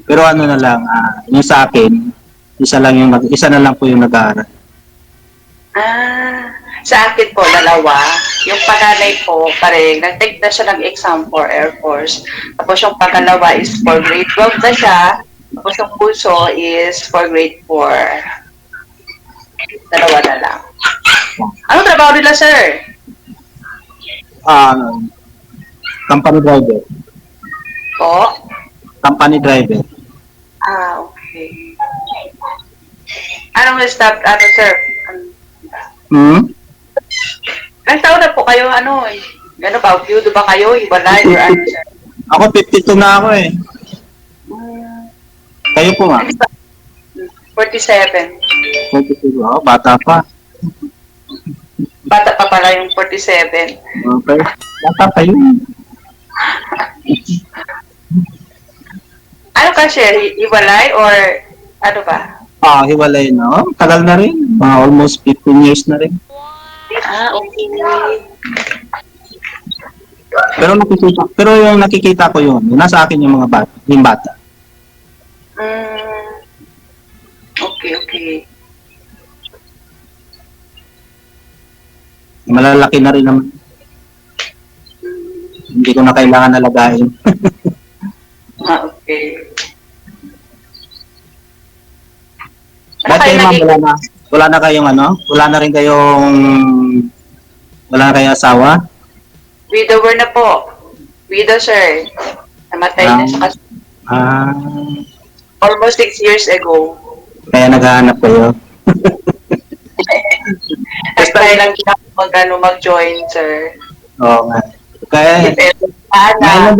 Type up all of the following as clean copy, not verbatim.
Pero ano na lang, yung sa akin, isa na lang po yung nag-aaral. Sa akin po, dalawa. Yung panganay ko, pareng, nag-take na siya ng exam for Air Force. Tapos yung pangalawa is for grade 12 na siya. Tapos yung puso is for grade 4. Dalawa na lang. Anong trabaho nila, sir? Company driver. Po? Company driver. Okay. Anong stop, sir? Ilang taon na po kayo, Gano'n ba? Feud ba kayo? Hiwalay or ano, sir? Ako 52 na ako eh. Kayo po nga? 47. 42. Oh, bata pa. Bata pa pala yung 47. Okay. Bata pa yun. Ano ka, sir? Hiwalay or ano ba? Hiwalay na. Oh, tagal na rin. Mga almost 15 years na rin. Okay. Pero yung nakikita ko yun, nasa akin yung mga bata, yung bata. Okay. Malalaki na rin naman. Hindi ko na kailangan alagain. Okay. Ba't kayo ma'am, wala na kayong wala na kayong asawa? Widower na po. Widow, sir. Namatay na siya kasi almost 6 years ago. Kaya naghahanap kayo? Nag-try lang din ako mag-join, sir. Oo nga. Kaya, ngayon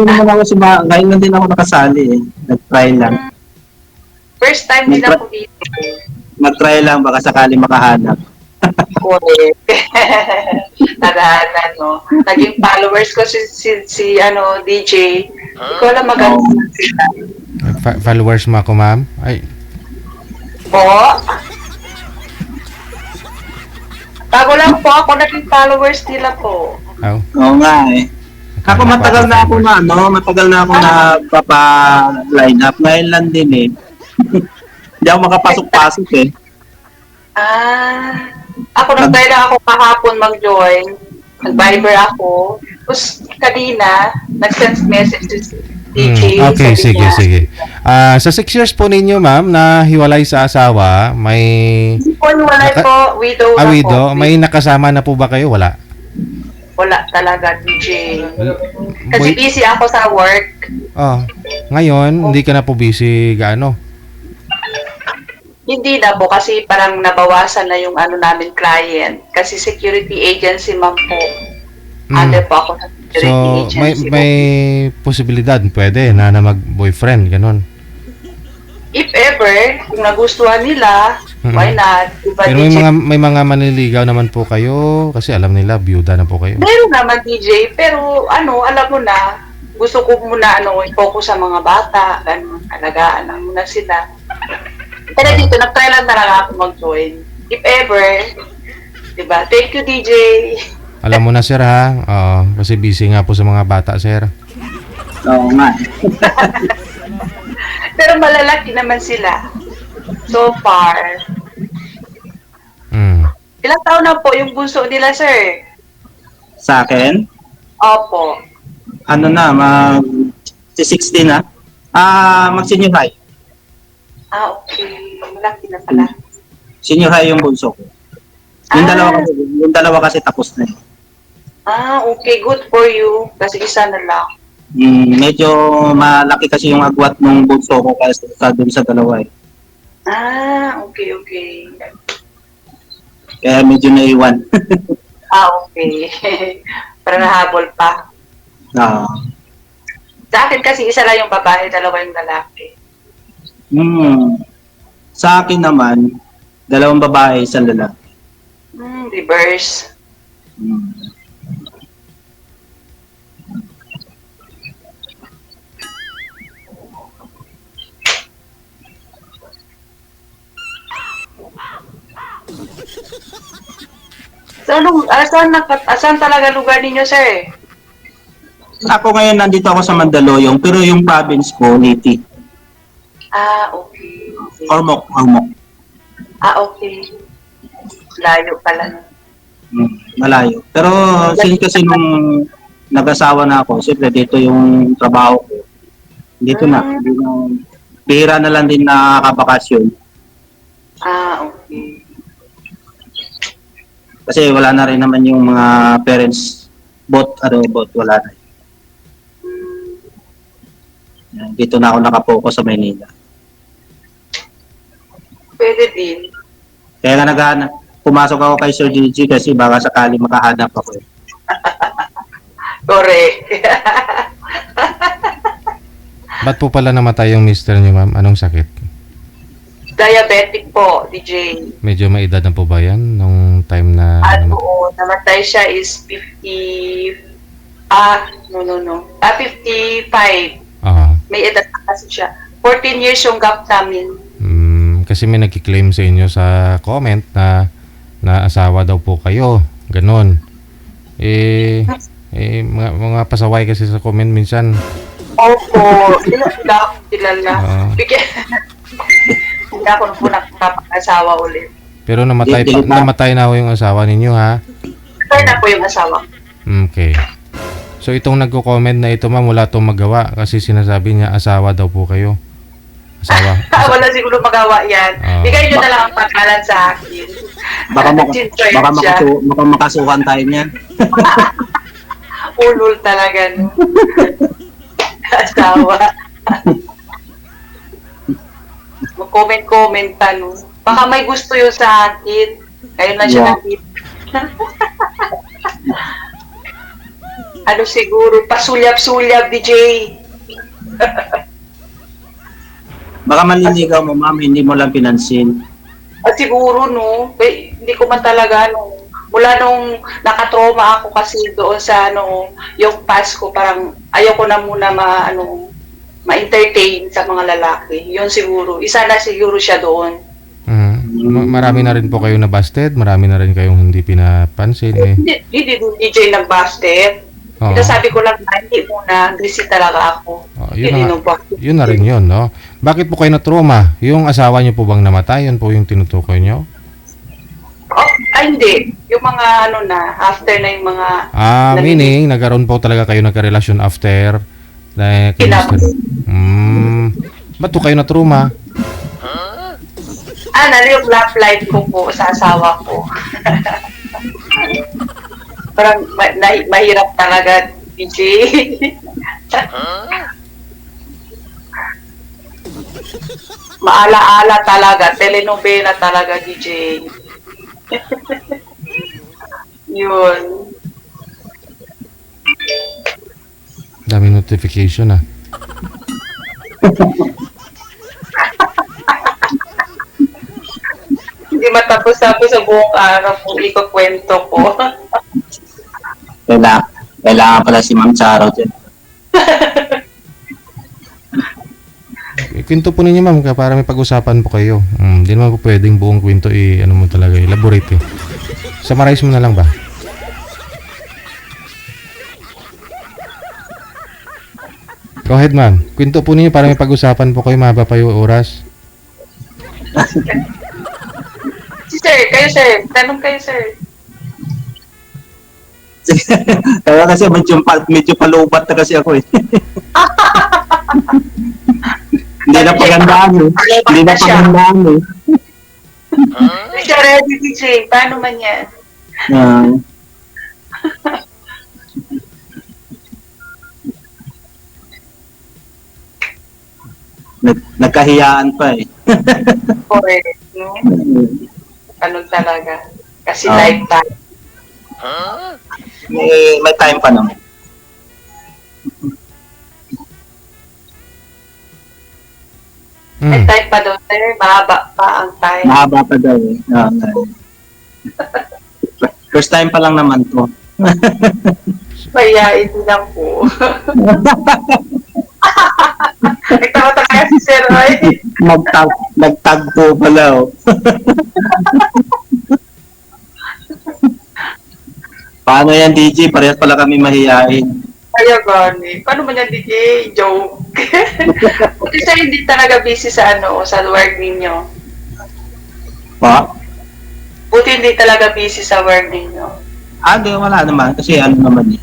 lang din ako nakasali eh. Nag-try lang. First time din ako dito. Mag-try lang, baka sakali makahanap. Correct. Nadahanan, no? Naging followers ko si DJ. Hindi ko alam maganda sila. Followers mo ako, ma'am? Ay. Po? Bago lang po ako naging followers nila po. Oo nga eh. Ako matagal na ako na papa-line up. Ngayon lang din eh. Hindi ako makapasok-pasok eh. Ako nag-try lang ako kahapon mag-join. Nag-Viber ako. Tapos kanina, nag-send message to DJ. Okay, sige. Sa 6 years po ninyo, ma'am, na hiwalay sa asawa, may... Hindi po hiwalay po, widow na widow. po. May nakasama na po ba kayo? Wala? Wala talaga, DJ. Kasi busy ako sa work. Ngayon, hindi ka na po busy gaano? Hindi na po kasi parang nabawasan na yung namin client. Kasi security agency man po. Under po ako sa security agency. May posibilidad, pwede na mag-boyfriend, ganun. If ever, kung nagustuhan nila, why not? Diba, pero may mga manliligaw naman po kayo kasi alam nila, byuda na po kayo. Meron naman, DJ, pero alam mo na, gusto ko muna i-focus sa mga bata, ganun, alagaan lang muna sila. Pero dito, nag-try lang talaga ako mag-join. If ever, diba? Thank you, DJ. Alam mo na, sir, ha? Kasi busy nga po sa mga bata, sir. Oo nga. Pero malalaki naman sila. So far. Ilang taon na po yung bunso nila, sir? Sa akin? Opo. Mag-16 na? Mag-senior high. Okay. Malaki na pala. Senior high yung bunso ko. Yung dalawa kasi tapos na eh. Okay. Good for you. Kasi isa na lang. Medyo malaki kasi yung agwat ng bunso ko kasi dun sa dalawa eh. Okay. Kaya medyo naiwan. Okay. Para nahabol pa. Sa akin kasi isa lang yung babae, dalawa yung lalaki. Sa akin naman, 2 babae, 1 lalaki. Reverse. Saan talaga lugar ninyo, sir? Ako ngayon nandito ako sa Mandaluyong, pero yung province ko, Leyte. Okay. Okay. Ormoc. Okay. Layo pala. Malayo. Pero since kasi nung nag-asawa na ako, siyempre dito yung trabaho ko. Dito na. Hindi na bihira na lang din nakakabakasyon. Okay. Kasi wala na rin naman yung mga parents both wala na. Dito na ako nakapokus sa Maynila. Pwede din. Kaya nga naghahanap, pumasok ako kay Sir Gigi kasi baka sakali makahanap ako. Correct. Ba't po pala namatay yung mister niyo, ma'am? Anong sakit? Diabetic po, DJ. Medyo may edad na po ba yan nung time na Namatay siya is 50... no. 55. Ah, May edad na kasi siya. 14 years yung gap namin. kasi may nagki-claim sa inyo sa comment na asawa daw po kayo. Ganon. Mga pasaway kasi sa comment minsan. Opo. Kilala. Oo. Hindi ako po nakapag-asawa ulit. Pero namatay na ho yung asawa ninyo, ha? Kaya na po yung asawa. Okay. So itong nagko-comment na ito, ma'am, wala tong magawa kasi sinasabi niya asawa daw po kayo. Asawa. Wala siguro magawa yan. Bigay nyo na lang ang pangalan sa akin. Baka makasuhan tayo niyan. Ulul talaga, no? Asawa. Mag-comment pa, no? Baka may gusto yun sa akin. Ngayon na siya nakita. Ano siguro, pasulyap-sulyap, DJ. Baka maliligaw mo, ma'am, hindi mo lang pinansin. Siguro, no? Hindi ko man talaga, no? Mula nung nakatrauma ako kasi doon sa, yung past ko, parang ayoko na muna ma-entertain sa mga lalaki. Yun siguro. Isa na siguro siya doon. Marami na rin po kayo na busted, marami na rin kayong hindi pinapansin eh. Hindi DJ nag-busted. Ito sabi ko lang na hindi muna, busy talaga ako. Yun na rin yun, no? Bakit po kayo na-trauma? Yung asawa niyo po bang namatay? Yun po yung tinutukoy niyo? Hindi. Yung mga after na yung mga... Meaning, nagkaroon po talaga kayo nagka-relasyon after. Ba't po kayo na-trauma? Yung love life ko po sa asawa ko. Parang mahirap talaga, DJ. Maala-ala talaga, telenovela talaga, DJ. Yun. Dami notification, Hindi matapos-tapos sa buong araw kung ikukwento ko. Kailangan pala si Ma'am Charo dyan. Kwento po ninyo, ma'am, para may pag-usapan po kayo. Hindi naman po pwedeng buong kwento mo talaga, elaborate. Summarize mo na lang ba? Go ahead, ma'am. Kwento po ninyo para may pag-usapan po kayo, mahaba pa yung oras. Sir. Tanong kayo, sir. Kaya kasi medyo palubat na kasi ako eh. Hindi na pagandaan eh. Siya ready, DJ. Paano man yan? Nagkahiyaan pa eh. Correct, no? Ano talaga? Kasi lifetime. May time pa naman. May time pa doon, sir. Mahaba pa ang time. Mahaba pa daw eh. First time pa lang naman to. Mayayain lang po. Nagtawa kaya si Sir Roy. Nagtagpo pala oh. Paano yan, DJ? Parehas pala kami mahihain. Kaya gani. Paano man yan, DJ? Joe? Kasi hindi talaga busy sa sa work ninyo. Pa? Buti hindi talaga busy sa work ninyo. Di, wala naman. Kasi ano naman eh.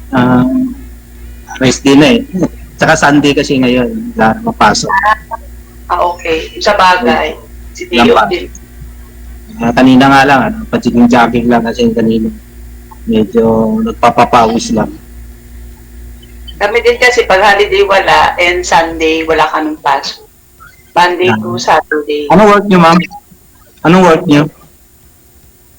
Rest din na eh. Tsaka Sunday kasi ngayon. Mapasok. Okay. Sa bagay. Si Tio Lampas. din. Kanina nga lang, pagiging-jogging lang kasi kanina. Medyo nagpapapawis lang. Kami din kasi pag holiday wala and Sunday wala kaming pasok. Monday to Saturday. Anong work niyo, ma'am? Anong work niyo?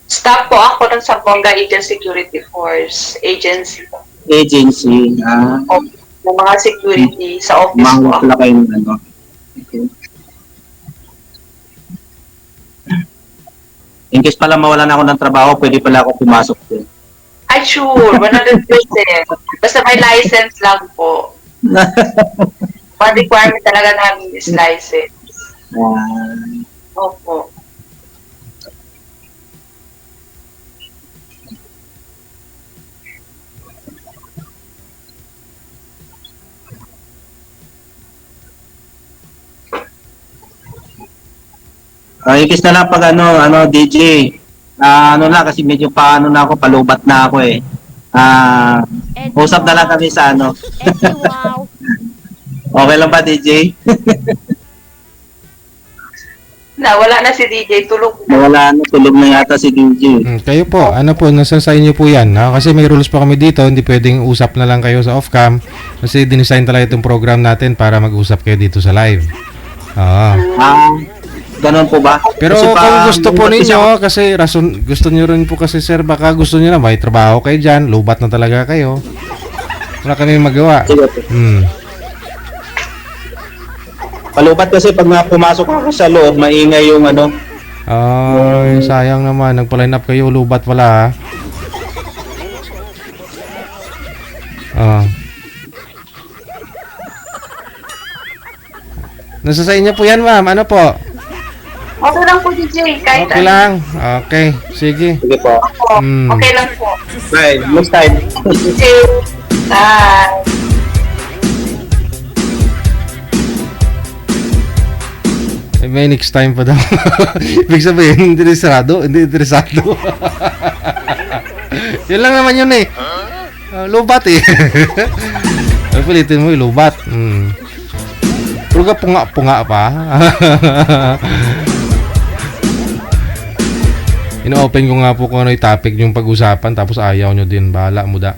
Staff po ako ng Zamboanga Agent Security Force Agency. Agency. Ng mga security sa office po Mahawak ako. pala kayo ng ano. Okay. In case pala mawalan ako ng trabaho, pwede pala ako pumasok din. Ay, sure. 100%. Basta may license lang po. One requirement talaga namin is license. Opo. In case na lang pag DJ, na kasi medyo na ako, palubat na ako eh. Usap na lang kami sa Eddie, wow. Okay lang ba, DJ? Wala na si DJ. Tulog na. Nawala tulog na yata si DJ. Kayo po, ano po, nasa sa inyo po yan. Ha? Kasi may rules pa kami dito, hindi pwedeng usap na lang kayo sa off-cam. Kasi dinesign talaga itong program natin para mag-usap kayo dito sa live. Ganun po ba? Pero Kasi kung gusto po kasi ninyo, kasi gusto nyo rin po kasi sir, baka gusto nyo na may trabaho kayo dyan, lubat na talaga kayo. Wala kami magawa. Sige po. Palubat kasi pag pumasok ako sa loob, maingay yung Ay, sayang naman, nagpa-line up kayo, lubat wala ha. Nasa sa inyo po yan, ma'am. Ano po? Okay lang po, DJ. Kahit Okay lang. Okay, sige. Sige po. Okay lang po. Bye. Next time. Okay. Bye. May next time pa daw. Ibig sabihin, hindi interesado. Hindi interesado. Yun lang naman yun eh. Lubat eh. Ay, pilitin mo yung lubat. Pero ka punga-punga pa. Ino-open ko nga po kung ano yung topic yung pag-usapan tapos ayaw nyo din. Bahala mo da.